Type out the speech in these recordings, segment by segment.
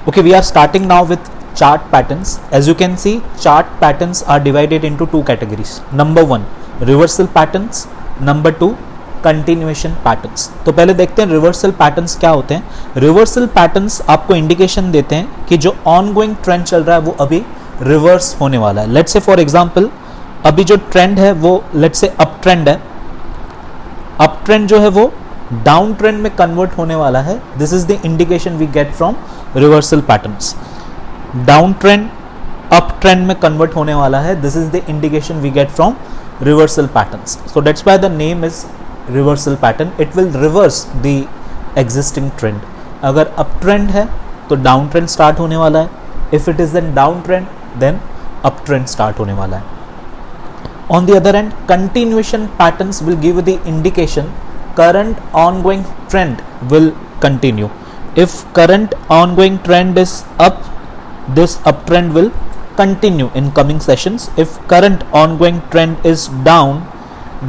Okay, we are starting now with chart patterns. As you can see, chart patterns are divided into two categories. Number one, reversal patterns. Number two, continuation patterns. तो पहले देखते हैं reversal patterns क्या होते हैं. Reversal patterns आपको indication देते हैं कि जो ऑनगोइंग ट्रेंड चल रहा है वो अभी रिवर्स होने वाला है. लेट्स से फॉर एग्जांपल अभी जो ट्रेंड है वो लेट्स से अप ट्रेंड है. अप ट्रेंड जो है वो डाउन ट्रेंड में कन्वर्ट होने वाला है. This is the indication we get from reversal patterns. Down trend up trend में कन्वर्ट होने वाला है. This is the indication we get from reversal patterns. So that's why the name is reversal pattern. It will reverse the existing trend. अगर up trend है तो down trend start होने वाला है. If it is then down trend then up trend start होने वाला है. On the other and continuation patterns will give the indication current ongoing trend will continue. If current ongoing trend is up, this uptrend will continue in coming sessions. If current ongoing trend is down,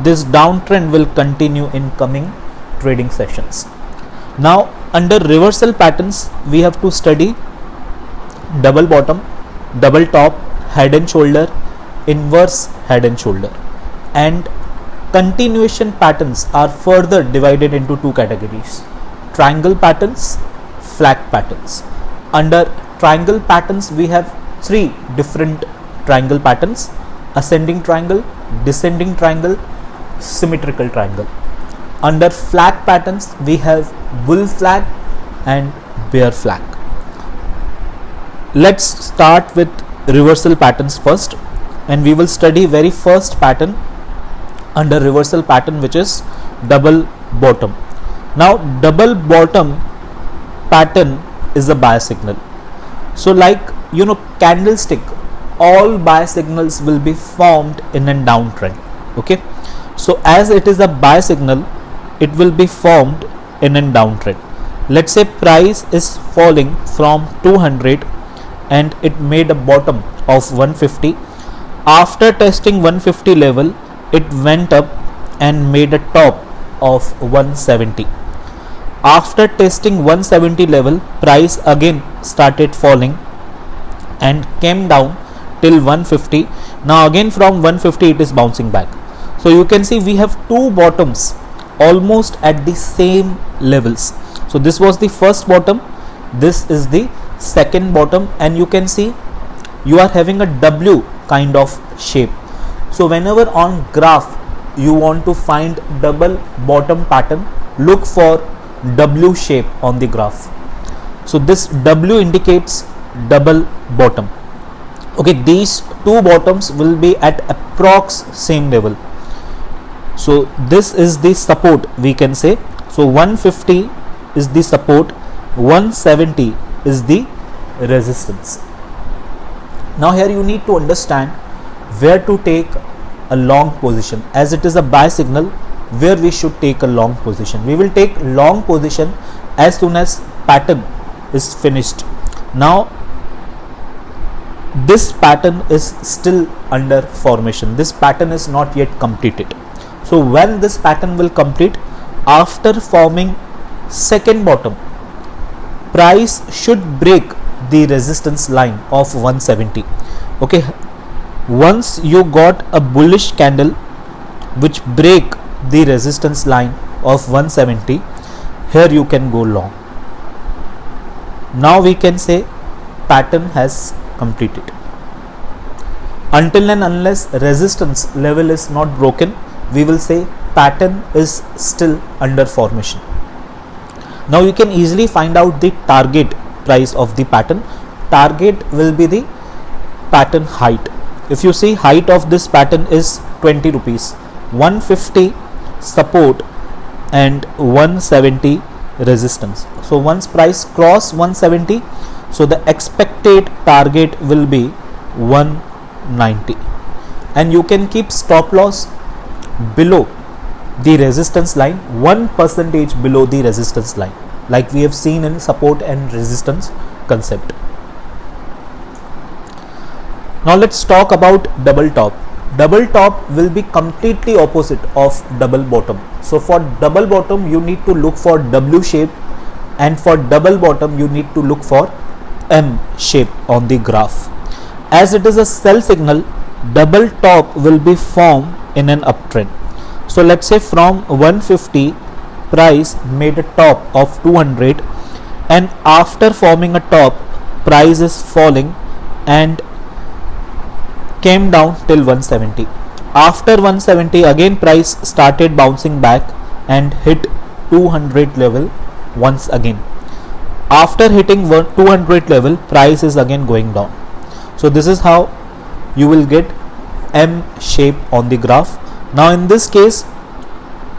this downtrend will continue in coming trading sessions. Now under reversal patterns we have to study double bottom, double top, head and shoulder, inverse head and shoulder, and continuation patterns are further divided into two categories: triangle patterns, flag patterns. Under triangle patterns we have three different triangle patterns: ascending triangle, descending triangle, symmetrical triangle. Under flag patterns we have bull flag and bear flag. Let's start with reversal patterns first, and we will study very first pattern under reversal pattern, which is double bottom. Now double bottom pattern is a buy signal. So like candlestick, all buy signals will be formed in a downtrend. Okay, so as it is a buy signal, it will be formed in a downtrend. Let's say price is falling from 200 and it made a bottom of 150. After testing 150 level, it went up and made a top of 170. After testing 170 level, price again started falling and came down till 150. Now again from 150 it is bouncing back. So you can see we have two bottoms almost at the same levels. So this was the first bottom, this is the second bottom, and you can see you are having a W kind of shape. So whenever on graph you want to find double bottom pattern, look for W shape on the graph. So this W indicates double bottom. Okay, these two bottoms will be at approx same level. So this is the support, we can say. So 150 is the support, 170 is the resistance. Now here you need to understand where to take a long position. As it is a buy signal, where we should take a long position. We will take long position as soon as pattern is finished. Now this pattern is still under formation. This pattern is not yet completed. So when this pattern will complete, after forming second bottom, price should break the resistance line of 170. Okay, once you got a bullish candle which break the resistance line of 170, here you can go long. Now we can say pattern has completed. Until and unless resistance level is not broken, we will say pattern is still under formation. Now you can easily find out the target price of the pattern. Target will be the pattern height. If you see, height of this pattern is 20 rupees, 150 support and 170 resistance. So once price cross 170, so the expected target will be 190, and you can keep stop loss below the resistance line, 1% below the resistance line, like we have seen in support and resistance concept. Now let's talk about double top. Double top will be completely opposite of double bottom. So for double bottom you need to look for W shape, and for double bottom you need to look for M shape on the graph. As it is a sell signal, double top will be formed in an uptrend. So let's say from 150 price made a top of 200, and after forming a top, price is falling and came down till 170. After 170 again price started bouncing back and hit 200 level once again. After hitting 200 level, price is again going down. So this is how you will get M shape on the graph. Now in this case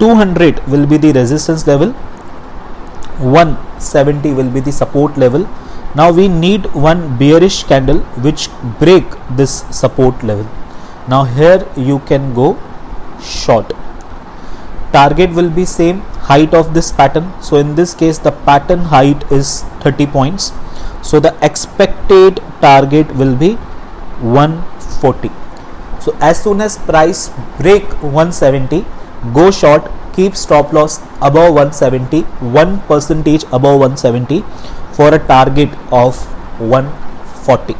200 will be the resistance level, 170 will be the support level. Now we need one bearish candle which break this support level. Now here you can go short. Target will be same height of this pattern. So in this case the pattern height is 30 points. So the expected target will be 140. So as soon as price break 170, go short, keep stop loss above 170, 1% above 170 for a target of 140.